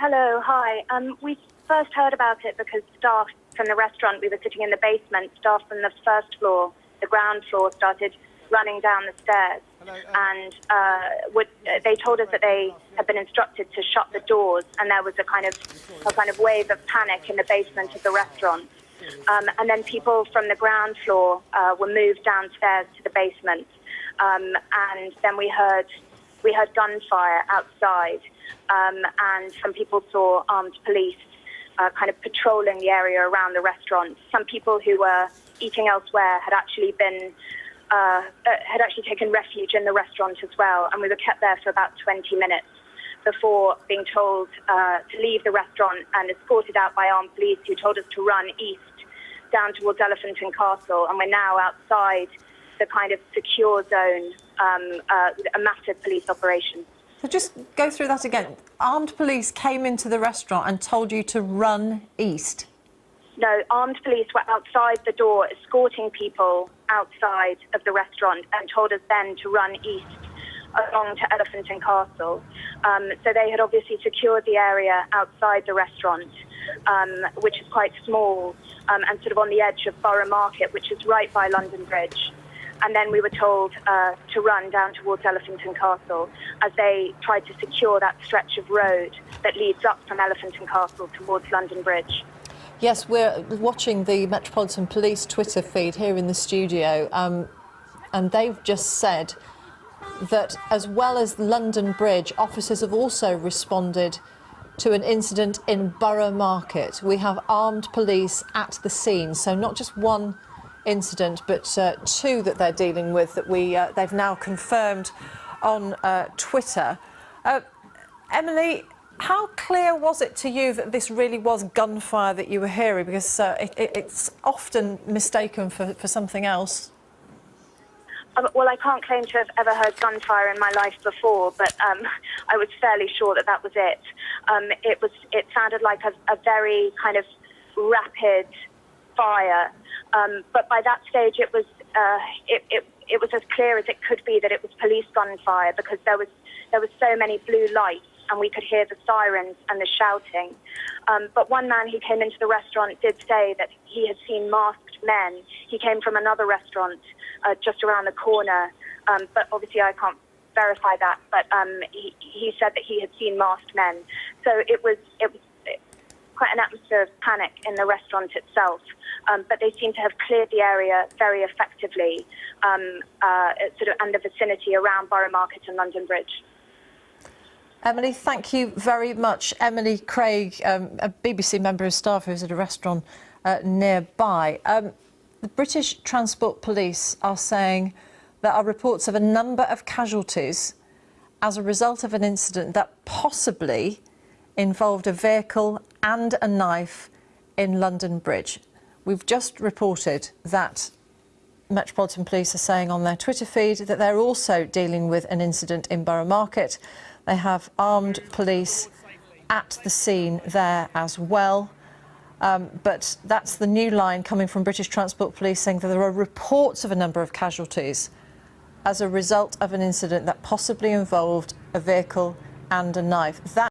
Hello, hi. We first heard about it because staff from the restaurant, we were sitting in the basement, staff from the first floor, the ground floor, started running down the stairs. And they told us that they had been instructed to shut the doors, and there was a kind of wave of panic in the basement of the restaurant. And then people from the ground floor were moved downstairs to the basement. And then we heard gunfire outside, and some people saw armed police kind of patrolling the area around the restaurant. Some people who were eating elsewhere had actually taken refuge in the restaurant as well, and we were kept there for about 20 minutes before being told to leave the restaurant and escorted out by armed police, who told us to run east down towards Elephant and Castle, and we're now outside the kind of secure zone, a massive police operation. So just go through that again. Armed police came into the restaurant and told you to run east? No, armed police were outside the door escorting people outside of the restaurant and told us then to run east along to Elephant and Castle. So they had obviously secured the area outside the restaurant, which is quite small, and sort of on the edge of Borough Market, which is right by London Bridge. And then we were told to run down towards Elephant and Castle as they tried to secure that stretch of road that leads up from Elephant and Castle towards London Bridge. Yes, we're watching the Metropolitan Police Twitter feed here in the studio, and they've just said that as well as London Bridge, officers have also responded to an incident in Borough Market. We have armed police at the scene, so not just one incident, but two that they're dealing with that they've now confirmed on Twitter. Emily, how clear was it to you that this really was gunfire that you were hearing? Because it's often mistaken for something else. Well, I can't claim to have ever heard gunfire in my life before, but I was fairly sure that was it. It sounded like a very kind of rapid fire, but by that stage it was as clear as it could be that it was police gunfire, because there was so many blue lights and we could hear the sirens and the shouting. But one man who came into the restaurant did say that he had seen masked men. He came from another restaurant just around the corner, but obviously I can't verify that. But he said that he had seen masked men. So it was quite an atmosphere of panic in the restaurant itself. But they seem to have cleared the area very effectively, sort of in the vicinity around Borough Market and London Bridge. Emily, thank you very much. Emily Craig, a BBC member of staff who's at a restaurant nearby. The British Transport Police are saying there are reports of a number of casualties as a result of an incident that possibly involved a vehicle and a knife in London Bridge. We've just reported that Metropolitan Police are saying on their Twitter feed that they're also dealing with an incident in Borough Market. They have armed police at the scene there as well. But that's the new line coming from British Transport Police, saying that there are reports of a number of casualties as a result of an incident that possibly involved a vehicle and a knife.